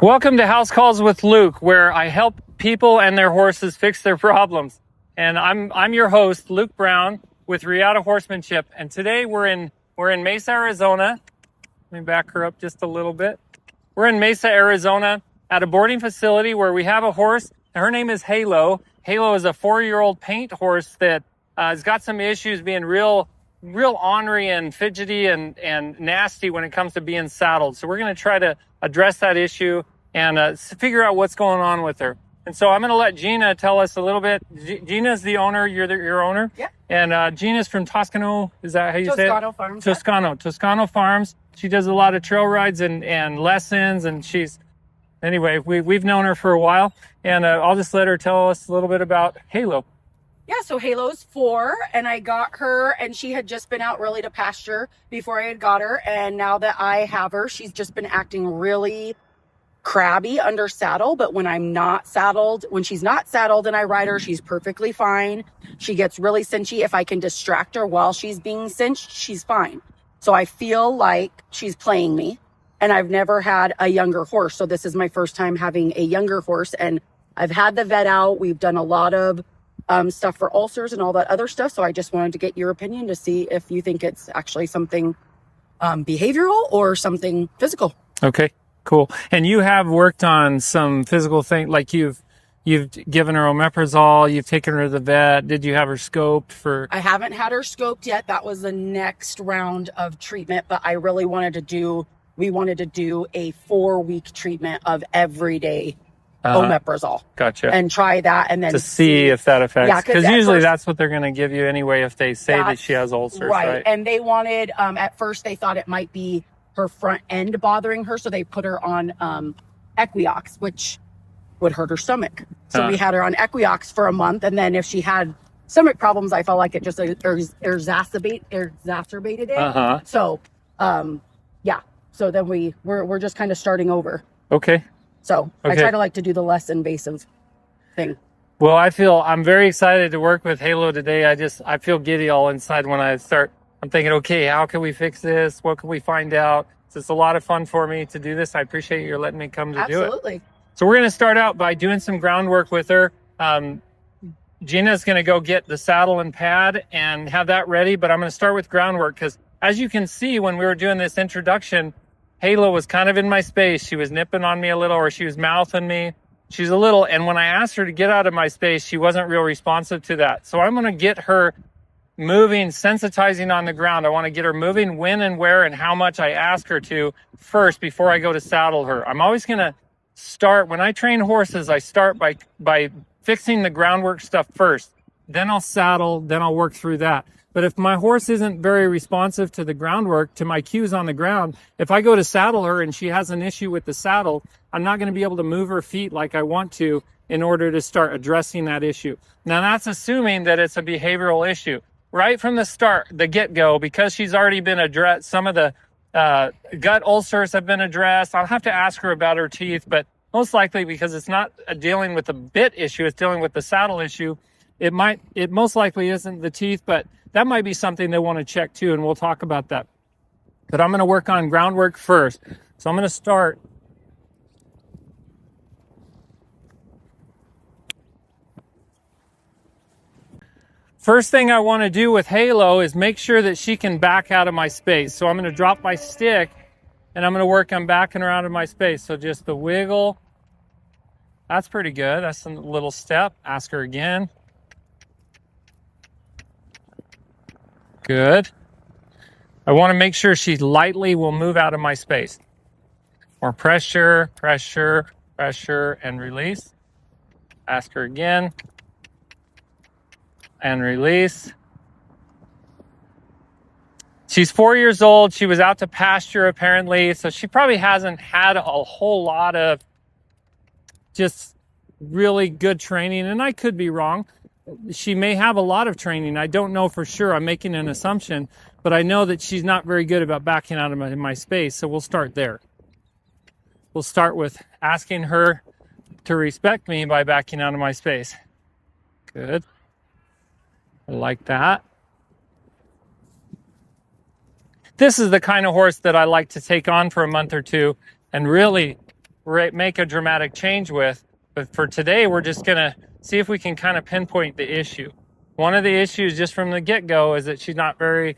Welcome to House Calls with Luke, where I help people and their horses fix their problems. And I'm your host, Luke Brown, with Riata Horsemanship. And today we're in Mesa, Arizona. Let me back her up just a little bit. We're in Mesa, Arizona, at a boarding facility where we have a horse. Her name is Halo. Halo is a 4-year-old paint horse that has got some issues being real ornery and fidgety and nasty when it comes to being saddled. So we're going to try to address that issue and figure out what's going on with her. And so I'm going to let Gina tell us a little bit. Gina's the owner. You're your owner? Yeah. And Gina's from Toscano. Is that how you say it? Toscano Farms. Toscano Farms. She does a lot of trail rides and lessons. And anyway, we've known her for a while. And I'll just let her tell us a little bit about Halo. Yeah, so Halo's 4, and I got her, and she had just been out really to pasture before I had got her. And now that I have her, she's just been acting really crabby under saddle. But when she's not saddled and I ride her, she's perfectly fine. She gets really cinchy. If I can distract her while she's being cinched, she's fine. So I feel like she's playing me, and I've never had a younger horse. So this is my first time having a younger horse, and I've had the vet out. We've done a lot of stuff for ulcers and all that other stuff. So I just wanted to get your opinion to see if you think it's actually something behavioral or something physical. Okay, cool. And you have worked on some physical thing, like you've given her Omeprazole, you've taken her to the vet. Did you have her scoped for? I haven't had her scoped yet. That was the next round of treatment, but I really we wanted to do a 4-week treatment of everyday Omeprazole. Gotcha. And try that, and then to see if that affects. Yeah, because usually that's what they're going to give you anyway if they say that she has ulcers, right? And they wanted, at first they thought it might be her front end bothering her, so they put her on Equiox, which would hurt her stomach. So we had her on Equiox for a month, and then if she had stomach problems, I felt like it just exacerbated it. So, yeah. So then we're just kind of starting over. Okay. So I try to do the less invasive thing. Well, I'm very excited to work with Halo today. I feel giddy all inside when I start. I'm thinking, okay, how can we fix this? What can we find out? So it's a lot of fun for me to do this. I appreciate you letting me come to do it. Absolutely. So we're going to start out by doing some groundwork with her. Gina's going to go get the saddle and pad and have that ready, but I'm going to start with groundwork because as you can see, when we were doing this introduction, Halo was kind of in my space. She was nipping on me a little, or she was mouthing me. She's a little, and when I asked her to get out of my space, she wasn't real responsive to that. So I'm going to get her moving, sensitizing on the ground. I want to get her moving when and where and how much I ask her to first before I go to saddle her. I'm always going to start, when I train horses, I start by fixing the groundwork stuff first. Then I'll saddle, then I'll work through that. But if my horse isn't very responsive to the groundwork, to my cues on the ground, if I go to saddle her and she has an issue with the saddle, I'm not going to be able to move her feet like I want to in order to start addressing that issue. Now, that's assuming that it's a behavioral issue. Right from the start, the get-go, because she's already been addressed, some of the gut ulcers have been addressed. I'll have to ask her about her teeth, but most likely because it's not dealing with the bit issue, it's dealing with the saddle issue. It most likely isn't the teeth, but that might be something they want to check too, and we'll talk about that. But I'm going to work on groundwork first. So I'm going to start. First thing I want to do with Halo is make sure that she can back out of my space. So I'm going to drop my stick, and I'm going to work on backing her out of my space. So just the wiggle. That's pretty good. That's a little step. Ask her again. Good. I want to make sure she lightly will move out of my space. More pressure, pressure, pressure, and release. Ask her again. And release. She's 4 years old. She was out to pasture apparently, so she probably hasn't had a whole lot of just really good training, and I could be wrong. She may have a lot of training. I don't know for sure. I'm making an assumption, but I know that she's not very good about backing out of my space, so we'll start there. We'll start with asking her to respect me by backing out of my space. Good. I like that. This is the kind of horse that I like to take on for a month or two and really make a dramatic change with. But for today, we're just going to see if we can kind of pinpoint the issue. One of the issues just from the get-go is that she's not very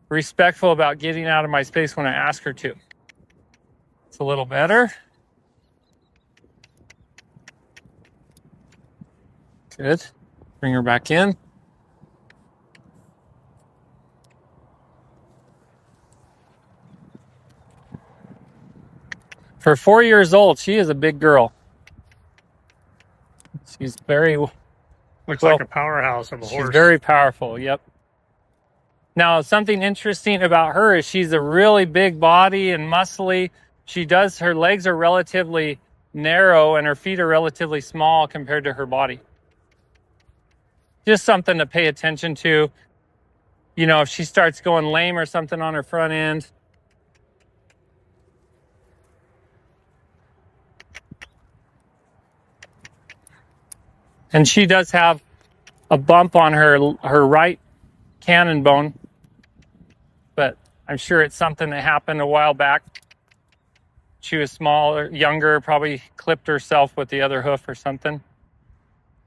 respectful about getting out of my space when I ask her to. It's a little better. Good. Bring her back in. For 4 years old, she is a big girl. She's very... Looks like a powerhouse of a horse. She's very powerful, yep. Now, something interesting about her is she's a really big body and muscly. Her legs are relatively narrow and her feet are relatively small compared to her body. Just something to pay attention to. You know, if she starts going lame or something on her front end. And she does have a bump on her right cannon bone, but I'm sure it's something that happened a while back. She was smaller, younger, probably clipped herself with the other hoof or something.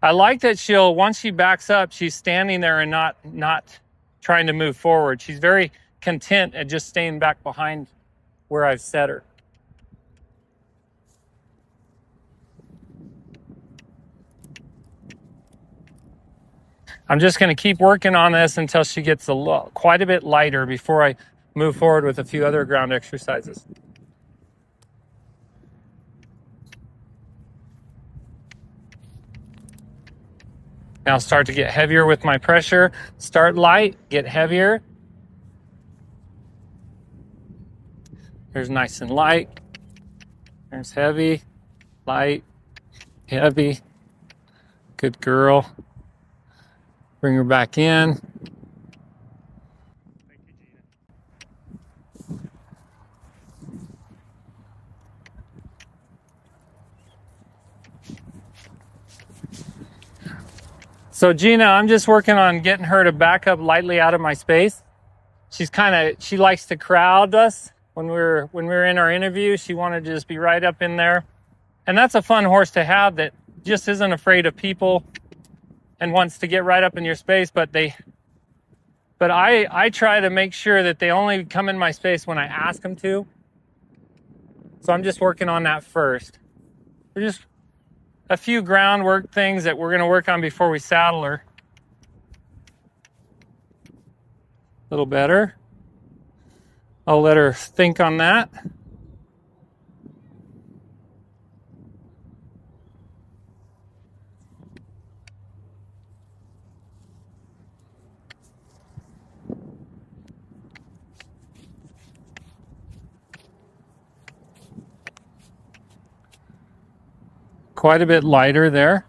I like that once she backs up, she's standing there and not trying to move forward. She's very content at just staying back behind where I've set her. I'm just going to keep working on this until she gets quite a bit lighter before I move forward with a few other ground exercises. Now start to get heavier with my pressure. Start light, get heavier. Here's nice and light. There's heavy, light, heavy. Good girl. Bring her back in. Thank you, Gina. So Gina, I'm just working on getting her to back up lightly out of my space. She likes to crowd us when we're in our interview. She wanted to just be right up in there. And that's a fun horse to have that just isn't afraid of people and wants to get right up in your space, but I try to make sure that they only come in my space when I ask them to. So I'm just working on that first. There's just a few groundwork things that we're going to work on before we saddle her. A little better. I'll let her think on that. Quite a bit lighter there.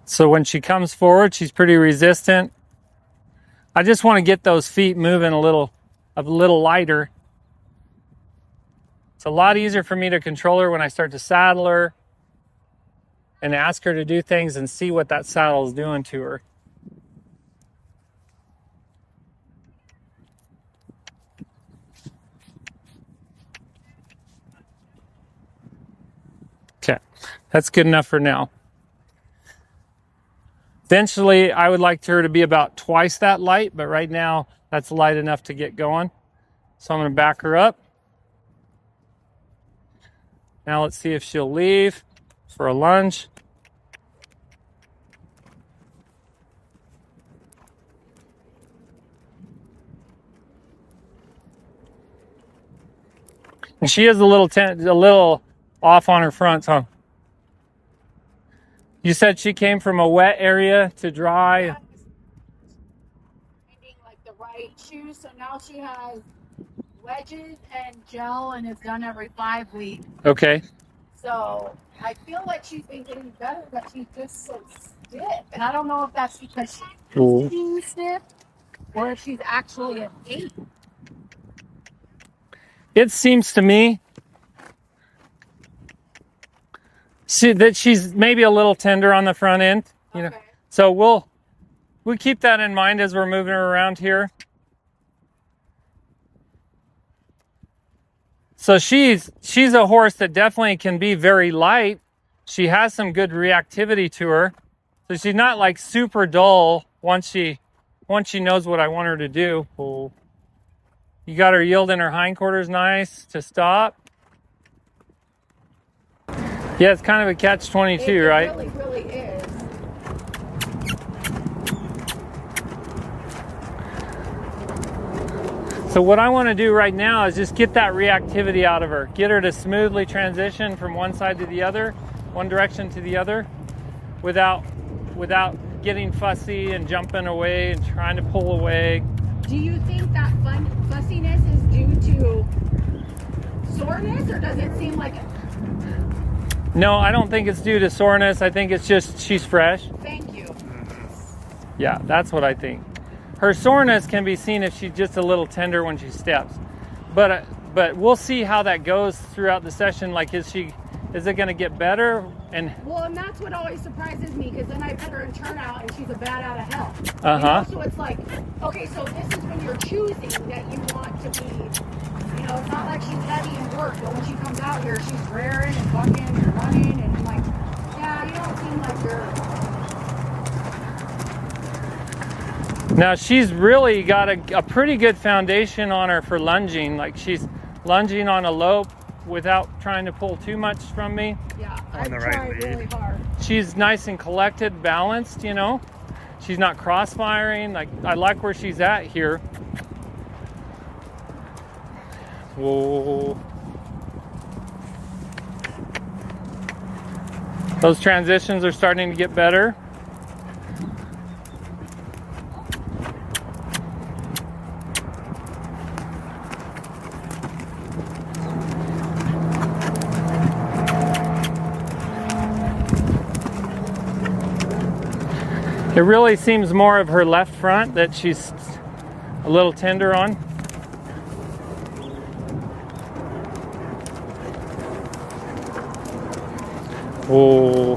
So when she comes forward, she's pretty resistant. I just want to get those feet moving a little lighter. It's a lot easier for me to control her when I start to saddle her and ask her to do things and see what that saddle is doing to her. Okay, that's good enough for now. Eventually, I would like her to be about twice that light, but right now, that's light enough to get going. So I'm going to back her up. Now let's see if she'll leave for a lunge. And she is a little off on her fronts, huh? You said she came from a wet area to dry. Finding like the right shoes, so now she has wedges and gel, and it's done every 5 weeks. Okay. So I feel like she's been getting better, but she's just so stiff, and I don't know if that's because she's being stiff or if she's actually an 8. It seems to me that she's maybe a little tender on the front end, you know. Okay. So we keep that in mind as we're moving her around here. So she's a horse that definitely can be very light. She has some good reactivity to her. So she's not like super dull once she knows what I want her to do. Oh. You got her yield in her hindquarters nice to stop. Yeah, it's kind of a catch-22, right? It really is. So what I want to do right now is just get that reactivity out of her. Get her to smoothly transition from one side to the other, one direction to the other, without getting fussy and jumping away and trying to pull away. Do you think that fussiness is due to soreness, or does it seem like... No, I don't think it's due to soreness. I think it's just she's fresh. Thank you. Yeah, that's what I think. Her soreness can be seen if she's just a little tender when she steps. But we'll see how that goes throughout the session. Like, is it going to get better? And that's what always surprises me, because then I put her in turnout and she's a bat out of hell. So it's like, okay, so this is when you're choosing that you want to be, it's not like she's heavy and work, but when she comes out here, she's rearing and bucking and running, and I'm like, yeah, you don't seem like you're... Now she's really got a pretty good foundation on her for lunging. Like, she's lunging on a lope without trying to pull too much from me. Yeah, On the I've right tried lead. really hard. She's nice and collected, balanced, She's not crossfiring. Like, I like where she's at here. Whoa. Those transitions are starting to get better. It really seems more of her left front that she's a little tender on. Oh.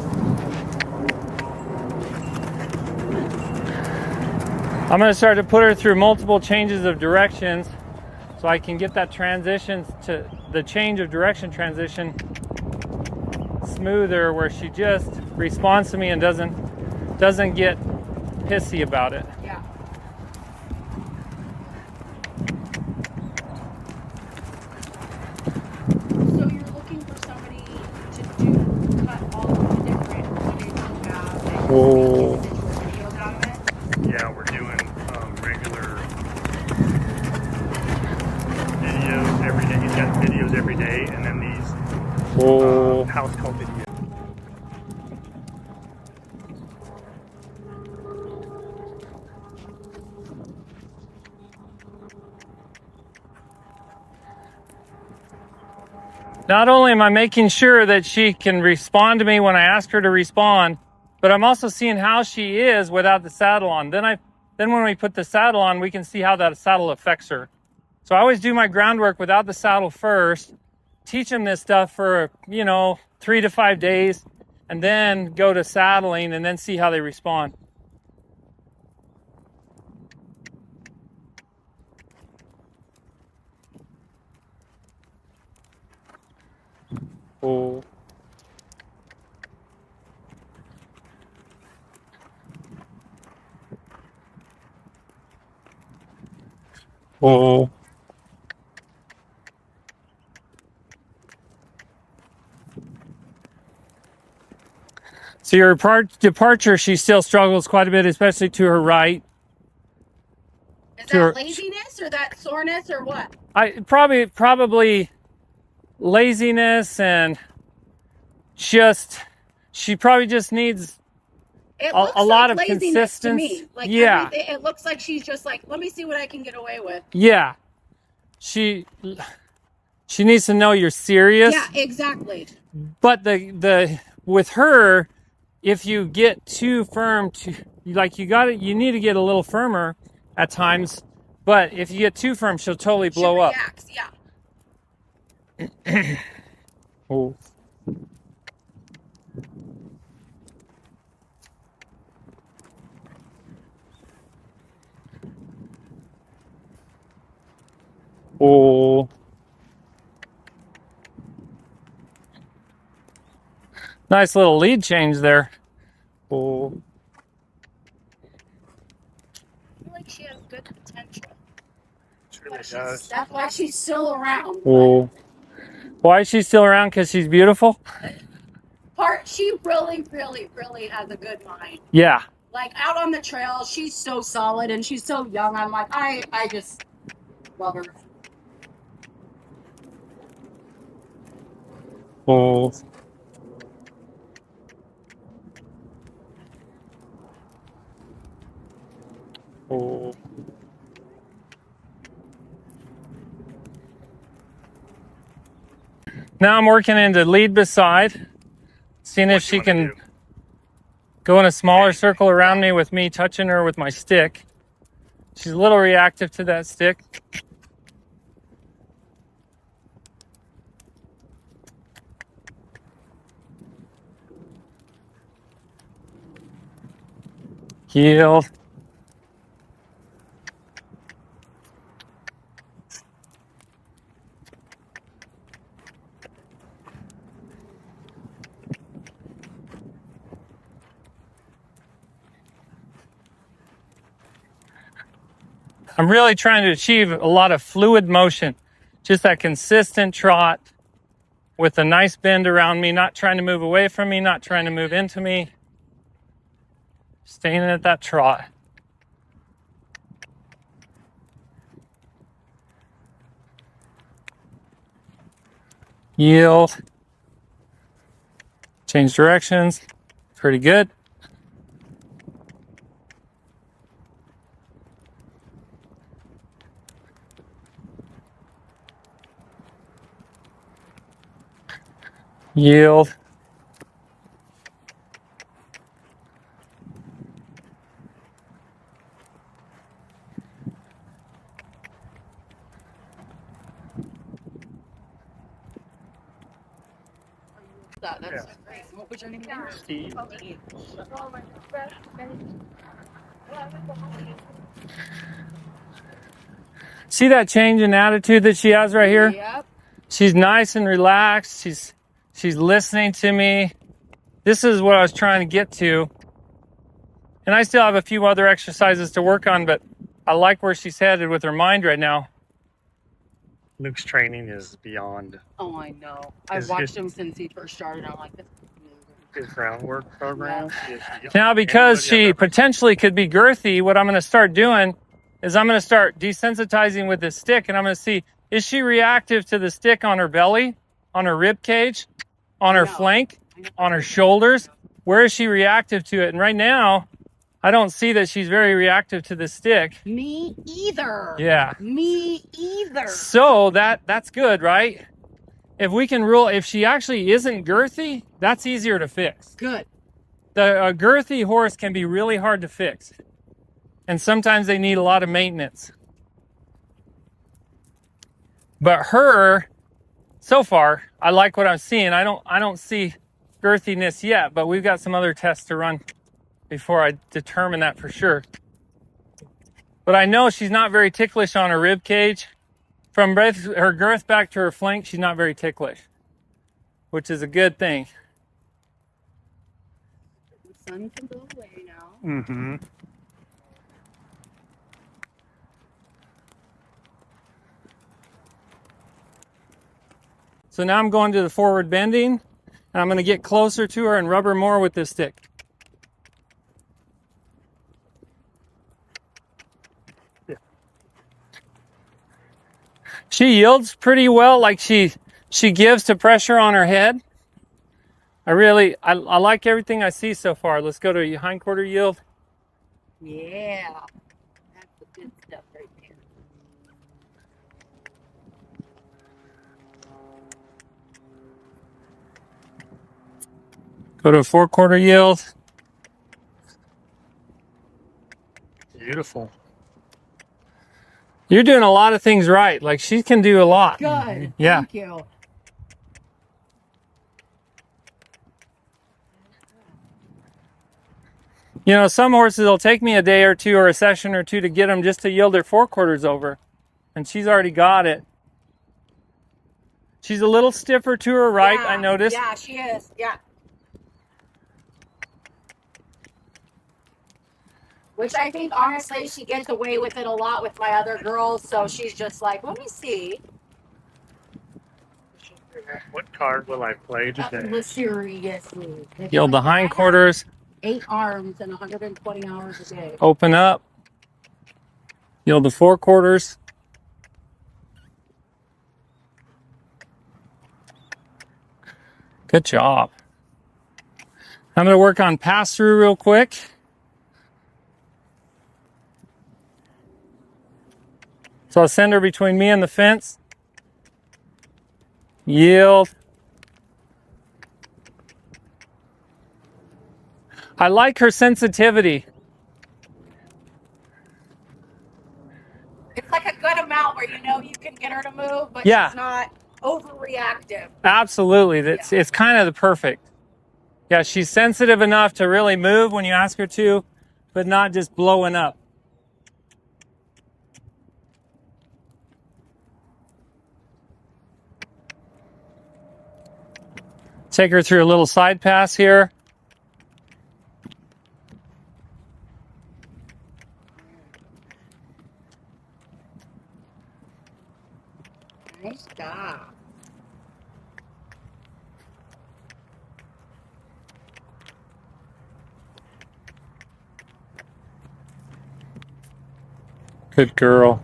I'm going to start to put her through multiple changes of directions so I can get that transition to the change of direction transition smoother, where she just responds to me and doesn't get pissy about it. Yeah. So you're looking for somebody to cut all of the different footage you have and Oh. videos out of it? Yeah, we're doing regular videos every day. He's got videos every day, and then these house call videos. Not only am I making sure that she can respond to me when I ask her to respond, but I'm also seeing how she is without the saddle on. Then when we put the saddle on, we can see how that saddle affects her. So I always do my groundwork without the saddle first, teach them this stuff for, 3 to 5 days, and then go to saddling and then see how they respond. Oh. Oh. So your departure, she still struggles quite a bit, especially to her right. Is that laziness or that soreness or what? Probably laziness, and she probably just needs a lot of consistency. Like, yeah, it looks like she's just like, let me see what I can get away with. Yeah, she needs to know you're serious. Yeah, exactly. But with her, if you get too firm, you need to get a little firmer at times. But if you get too firm, she'll totally blow up. Yeah. Oh. Oh. Nice little lead change there. Oh. I feel like she has good potential. She really does. That's why she's still around. Oh. Why is she still around? Because she's beautiful? She really, really, really has a good mind. Yeah. Like out on the trail, she's so solid and she's so young. I'm like, I just love her. Oh. Oh. Now I'm working into lead beside, seeing if she can go in a smaller circle around me with me touching her with my stick. She's a little reactive to that stick. Yield. I'm really trying to achieve a lot of fluid motion, just that consistent trot with a nice bend around me, not trying to move away from me, not trying to move into me, staying at that trot. Yield. Change directions. Pretty good. Yield. That's great. What was your name? Steve. See that change in attitude that she has right here? Yep. She's nice and relaxed. She's listening to me. This is what I was trying to get to. And I still have a few other exercises to work on, but I like where she's headed with her mind right now. Luke's training is beyond Oh, I know. I've watched him since he first started. I'm like, this is amazing. his groundwork program. Now, because she potentially could be girthy, what I'm going to start doing is I'm going to start desensitizing with this stick, and I'm going to see, is she reactive to the stick on her belly, on her rib cage, on her flank, on her shoulders? Where is she reactive to it? And right now, I don't see that she's very reactive to the stick. Me either. Yeah. Me either. So that's good, right? If we can rule, if she actually isn't girthy, that's easier to fix. Good. A girthy horse can be really hard to fix. And sometimes they need a lot of maintenance. But her, so far, I like what I'm seeing. I don't see girthiness yet, but we've got some other tests to run before I determine that for sure. But I know she's not very ticklish on her rib cage. From her girth back to her flank, she's not very ticklish, which is a good thing. The sun can go away now. Mm-hmm. So now I'm going to the forward bending, and I'm going to get closer to her and rub her more with this stick. She yields pretty well, like she gives to pressure on her head. I like everything I see so far. Let's go to hindquarter yield. Yeah. That's the good stuff right there. Go to a forequarter yield. Beautiful. You're doing a lot of things right. Like, she can do a lot. Good. Yeah. Thank you. You know, some horses, it'll take me a day or two or a session or two to get them just to yield their forequarters over. and she's already got it. She's a little stiffer to her right, Yeah, I noticed. Yeah, she is. Yeah. Which I think, honestly, she gets away with it a lot with my other girls. So she's just like, let me see. What card will I play today? Seriously. Yield the hindquarters. 8 arms and 120 hours a day. Open up. Yield the forequarters. Good job. I'm going to work on pass through real quick. So I'll send her between me and the fence. Yield. I like her sensitivity. It's like a good amount where you know you can get her to move, but Yeah. she's not overreactive. Absolutely. It's kind of the perfect. Yeah, she's sensitive enough to really move when you ask her to, but not just blowing up. Take her through a little side pass here. Nice job. Good girl.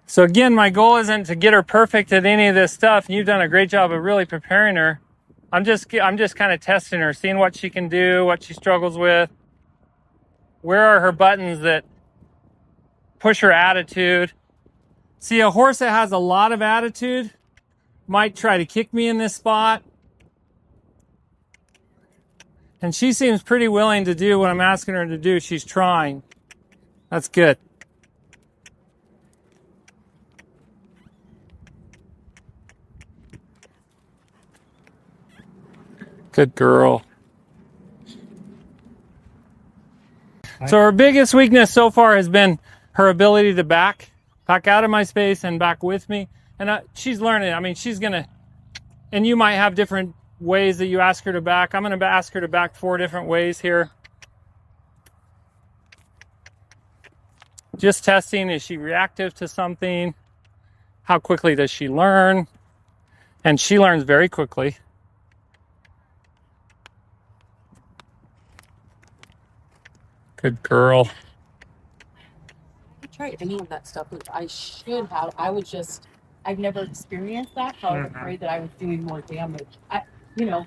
So again, my goal isn't to get her perfect at any of this stuff. You've done a great job of really preparing her. I'm just kind of testing her, seeing what she can do, what she struggles with. Where are her buttons that push her attitude? See, a horse that has a lot of attitude might try to kick me in this spot. And she seems pretty willing to do what I'm asking her to do. She's trying. That's good. Good girl. So her biggest weakness so far has been her ability to back out of my space and back with me. And she's learning. I mean, she's going to, and you might have different ways that you ask her to back. I'm going to ask her to back 4 different ways here. Just testing, is she reactive to something? How quickly does she learn? And she learns very quickly. Good girl. I tried any of that stuff, which I should have. I've never experienced that, so I was afraid that I was doing more damage. You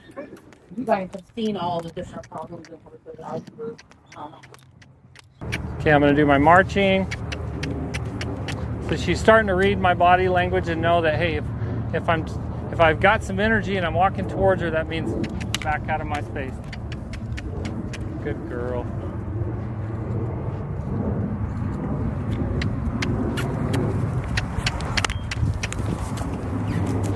guys have seen all the different problems in horses I've heard. Okay, I'm going to do my marching. So she's starting to read my body language and know that, hey, if I've got some energy and I'm walking towards her, that means back out of my space. Good girl.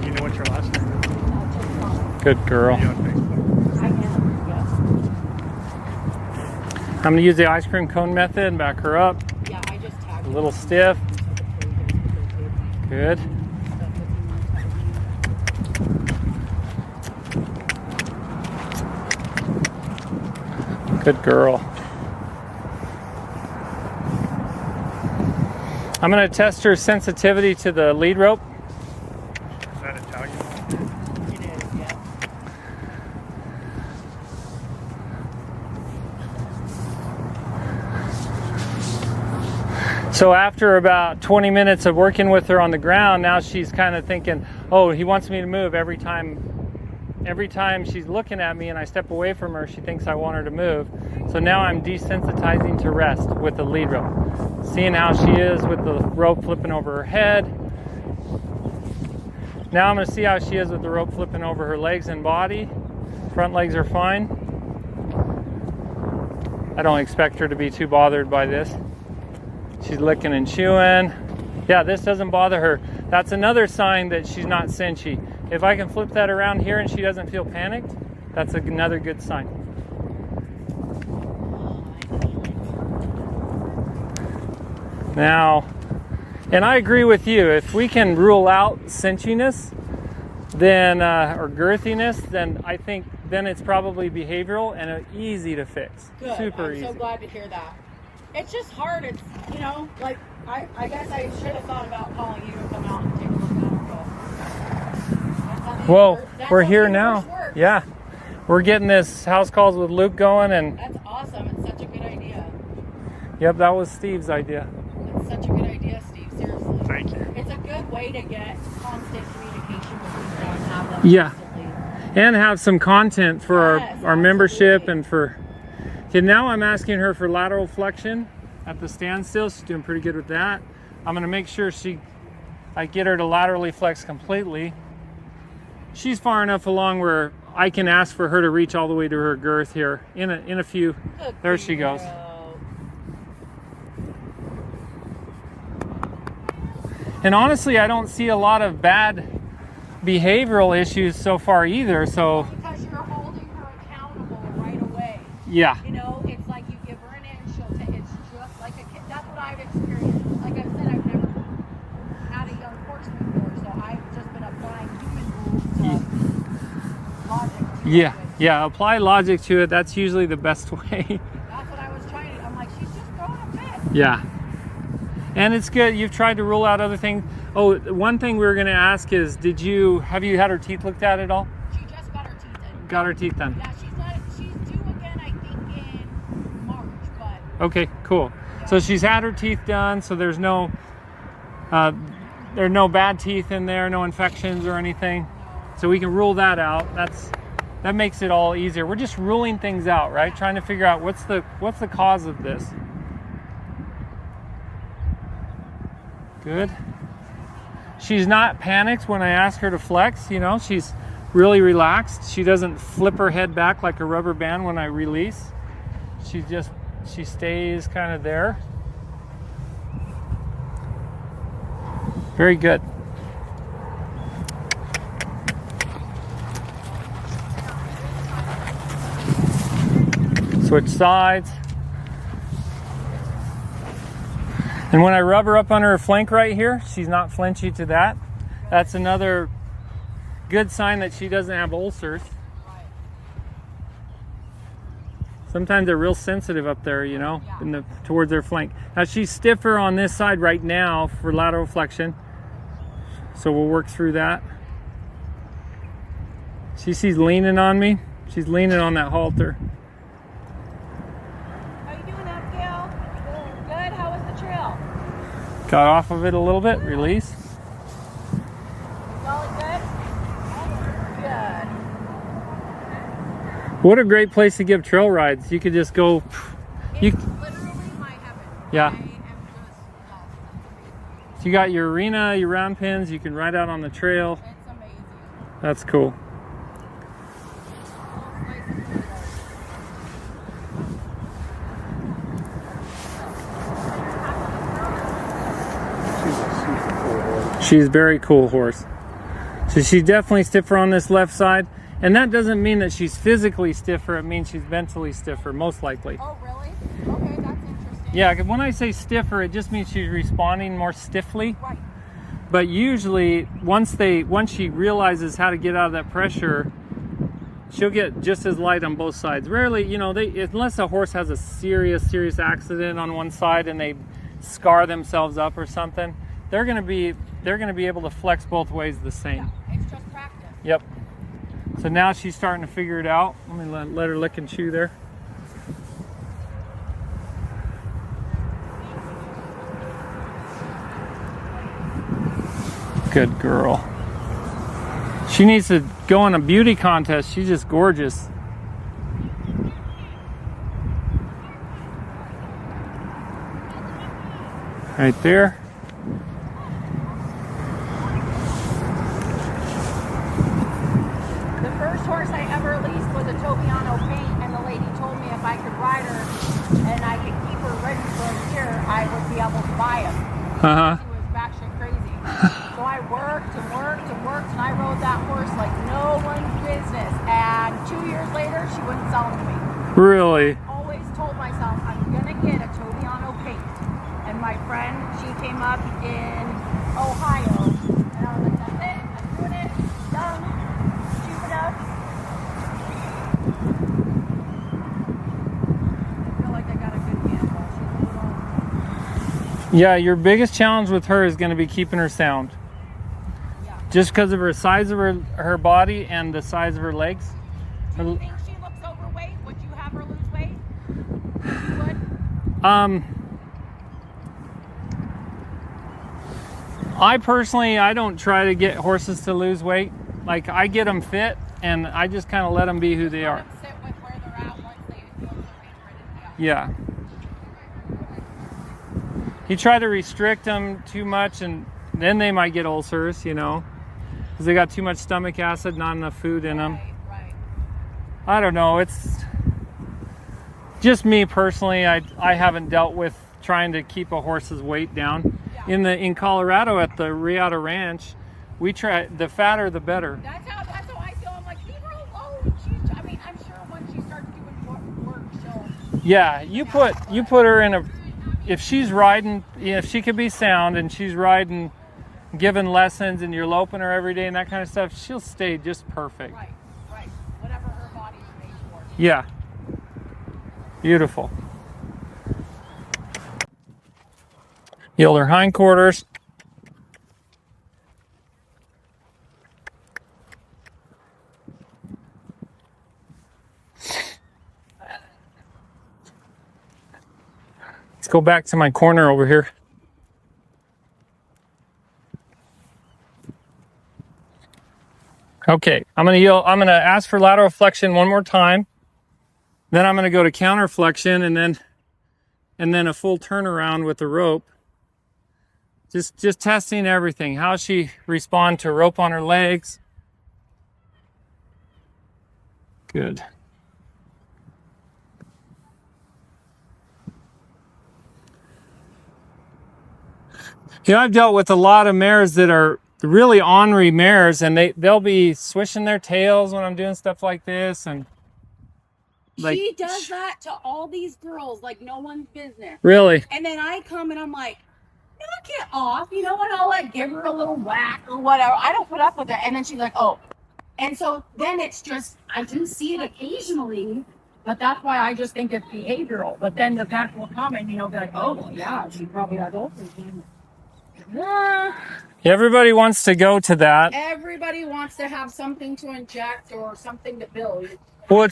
You know what your last name is? Good girl. Are you on Facebook? I am, yes. I'm going to use the ice cream cone method and back her up. Yeah, I just tagged A little stiff. Good. Good girl. I'm going to test her sensitivity to the lead rope. Is that Italian? It is, yeah. So after about 20 minutes of working with her on the ground, now she's kind of thinking, oh, he wants me to move every time she's looking at me and I step away from her, she thinks I want her to move. So now I'm desensitizing to rest with the lead rope. Seeing how she is with the rope flipping over her head. Now I'm going to see how she is with the rope flipping over her legs and body. Front legs are fine. I don't expect her to be too bothered by this. She's licking and chewing. Yeah, this doesn't bother her. That's another sign that she's not cinchy. If I can flip that around here and she doesn't feel panicked, that's another good sign. Now, and I agree with you, if we can rule out cinchiness, then or girthiness, then I think then it's probably behavioral and easy to fix. Good. Super easy. I'm so glad to hear that. It's just hard. It's, you know, like I guess I should have thought about calling you to come out and take a look at it. Well, we're here now. Yeah. We're getting this house calls with Luke going, and that's awesome. It's such a good idea. Yep, that was Steve's idea. It's such a good idea, Steve. Seriously. Thank you. It's a good way to get constant communication with people and have them constantly. And have some content for Yes, our membership absolutely. and for. Okay, now I'm asking her for lateral flexion at the standstill. She's doing pretty good with that. I'm going to make sure I get her to laterally flex completely. She's far enough along where I can ask for her to reach all the way to her girth here in a few. Good There she goes. girl. And honestly, I don't see a lot of bad behavioral issues so far either. So Because you're holding her accountable right away. yeah, You know, it's like you give her an inch, she'll take. It's just like a kid. That's what I've experienced. Like I said, I've never had a young horse before, so I've just been applying human rules to logic. yeah. Apply logic to it. That's usually the best way. That's what I was trying to. I'm like, she's just throwing a fit. Yeah. And it's good. You've tried to rule out other things. Oh, one thing we were going to ask is, have you had her teeth looked at all? She just got her teeth in. Got her teeth done. Yeah, she's due again, I think, in March, but. Okay, cool. Yeah. So she's had her teeth done, so there's no bad teeth in there, no infections or anything. So we can rule that out. That makes it all easier. We're just ruling things out, right? Trying to figure out what's the cause of this. Good. She's not panicked when I ask her to flex, you know, she's really relaxed. She doesn't flip her head back like a rubber band when I release. She stays kind of there. Very good. Switch sides. And when I rub her up on her flank right here, she's not flinchy to that. That's another good sign that she doesn't have ulcers. Sometimes they're real sensitive up there, you know, towards their flank. Now she's stiffer on this side right now for lateral flexion. So we'll work through that. She's leaning on me. She's leaning on that halter. How you doing, Abigail? Good. How was the trail? Got off of it a little bit, release. Solid good? Good. What a great place to give trail rides. You could just go. It's literally my heaven. Yeah. I am just So you got your arena, your round pins. You can ride out on the trail. It's amazing. That's cool. She's a very cool horse. So she's definitely stiffer on this left side. And that doesn't mean that she's physically stiffer. It means she's mentally stiffer, most likely. Oh, really? Okay, that's interesting. Yeah, when I say stiffer, it just means she's responding more stiffly. Right. But usually, once she realizes how to get out of that pressure, she'll get just as light on both sides. Rarely, you know, unless a horse has a serious accident on one side and they scar themselves up or something, they're gonna be able to flex both ways the same. Yeah, it's just practice. Yep. So now she's starting to figure it out. Let me let her lick and chew there. Good girl. She needs to go in a beauty contest. She's just gorgeous. Right there. The first horse I ever leased was a Tobiano paint, and the lady told me if I could ride her and I could keep her ready for a year, I would be able to buy him. Uh-huh. She was batshit crazy. So I worked, and I rode that horse like no one's business. And 2 years later, she wouldn't sell him to me. Really? Always told myself I'm gonna get a Tobiano paint. And my friend came up in Ohio. And I was like, that's it. I'm doing it. Done. Cheap enough. I feel like I got a good handle. She's a little... Yeah, your biggest challenge with her is going to be keeping her sound. Yeah. Just because of her size of her body and the size of her legs. Do you think she looks overweight? Would you have her lose weight? You would? I personally, I don't try to get horses to lose weight. Like, I get them fit and I just kind of let them be who they are. Sit with where they're at once they feel so ready. Yeah. You try to restrict them too much and then they might get ulcers, you know, because they got too much stomach acid, not enough food in them. Right. I don't know. It's just me personally. I haven't dealt with trying to keep a horse's weight down. Yeah. In Colorado at the Riata Ranch, we try the fatter the better. That's how I feel. I'm like, leave her alone. I'm sure when she starts doing work, she'll. Yeah, you put her in a. If she's riding, if she could be sound and she's riding, giving lessons, and you're loping her every day and that kind of stuff, she'll stay just perfect. Right. Whatever her body's made for. Yeah. Beautiful. Yield her hindquarters. Let's go back to my corner over here. Okay, I'm gonna ask for lateral flexion one more time. Then I'm gonna go to counter flexion and then a full turnaround with the rope. Just testing everything. How she respond to rope on her legs. Good. You know, I've dealt with a lot of mares that are really ornery mares, and they'll be swishing their tails when I'm doing stuff like this, and like, she does that to all these girls like no one's business. Really? And then I come and I'm like, knock it off, you know, and I'll like give her a little whack or whatever. I don't put up with it. And then she's like, oh. And so then it's just, I do see it occasionally, but that's why I just think it's behavioral. But then the vet will come and, you know, be like, oh, well, yeah, she probably has ulcers. Everybody wants to go to that. Everybody wants to have something to inject or something to build. Well,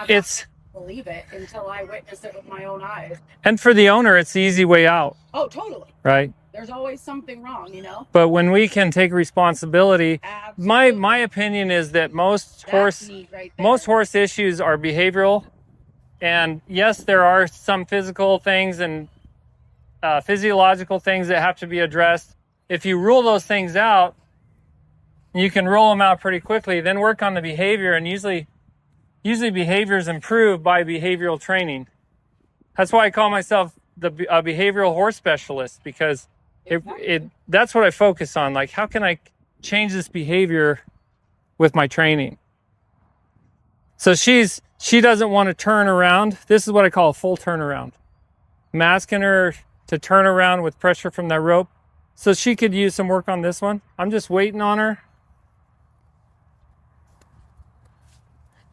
it's believe it until I witness it with my own eyes. And for the owner, it's the easy way out. Oh, totally. Right? There's always something wrong, you know? But when we can take responsibility, my opinion is that most horse issues are behavioral. And yes, there are some physical things and physiological things that have to be addressed. If you rule those things out, you can roll them out pretty quickly, then work on the behavior, and usually behavior is improved by behavioral training. That's why I call myself a behavioral horse specialist, because that's what I focus on. Like, how can I change this behavior with my training? So she doesn't want to turn around. This is what I call a full turnaround. I'm asking her to turn around with pressure from that rope. So she could use some work on this one. I'm just waiting on her.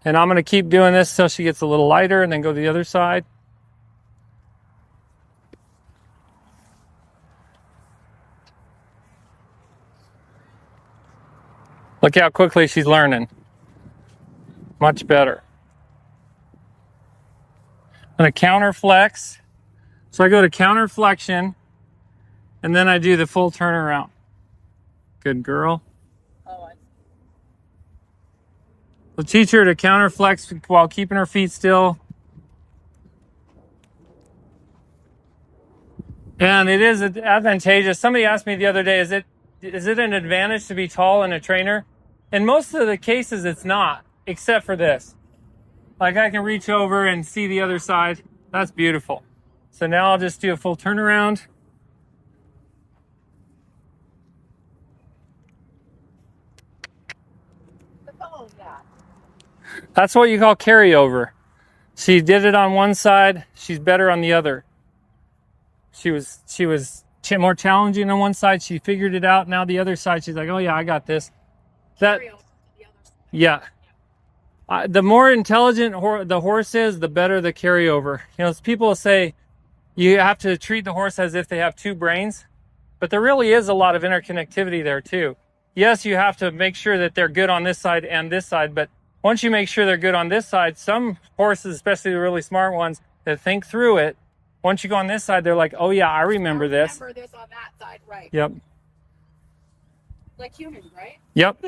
And I'm going to keep doing this until she gets a little lighter, and then go to the other side. Look how quickly she's learning. Much better. I'm going to counter flex. So I go to counter flexion, and then I do the full turnaround. Good girl. So teach her to counter flex while keeping her feet still. And it is advantageous. Somebody asked me the other day, is it an advantage to be tall in a trainer? In most of the cases, it's not, except for this. Like, I can reach over and see the other side. That's beautiful. So now I'll just do a full turnaround. That's what you call carryover. She did it on one side, she's better on the other. She was more challenging on one side. She figured it out. Now the other side, she's like, oh yeah, I got this. That, yeah. The more intelligent the horse is, the better the carryover. You know, people say you have to treat the horse as if they have two brains, but there really is a lot of interconnectivity there too. Yes, you have to make sure that they're good on this side and this side, but once you make sure they're good on this side, some horses, especially the really smart ones that think through it, once you go on this side, they're like, oh yeah, I remember this. I remember this on that side, right? Yep. Like humans, right? Yep.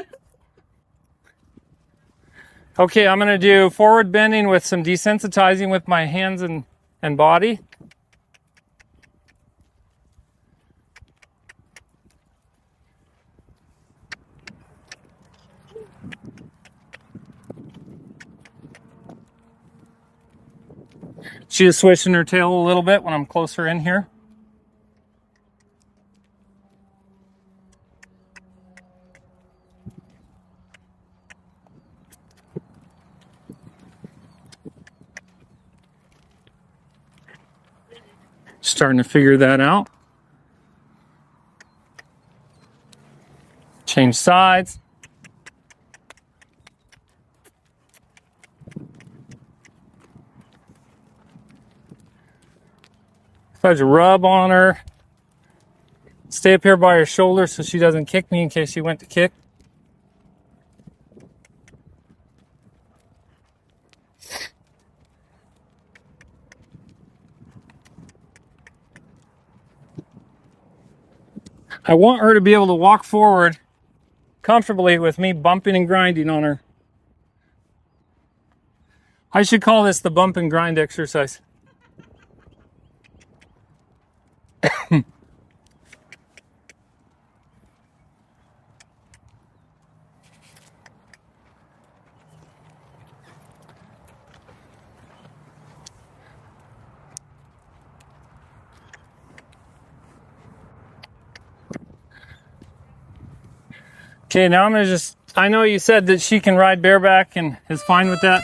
Okay, I'm going to do forward bending with some desensitizing with my hands and body. She's swishing her tail a little bit when I'm closer in here. Starting to figure that out. Change sides. Try to rub on her. Stay up here by her shoulder so she doesn't kick me in case she went to kick. I want her to be able to walk forward comfortably with me bumping and grinding on her. I should call this the bump and grind exercise. Okay, now I'm gonna I know you said that she can ride bareback and is fine with that.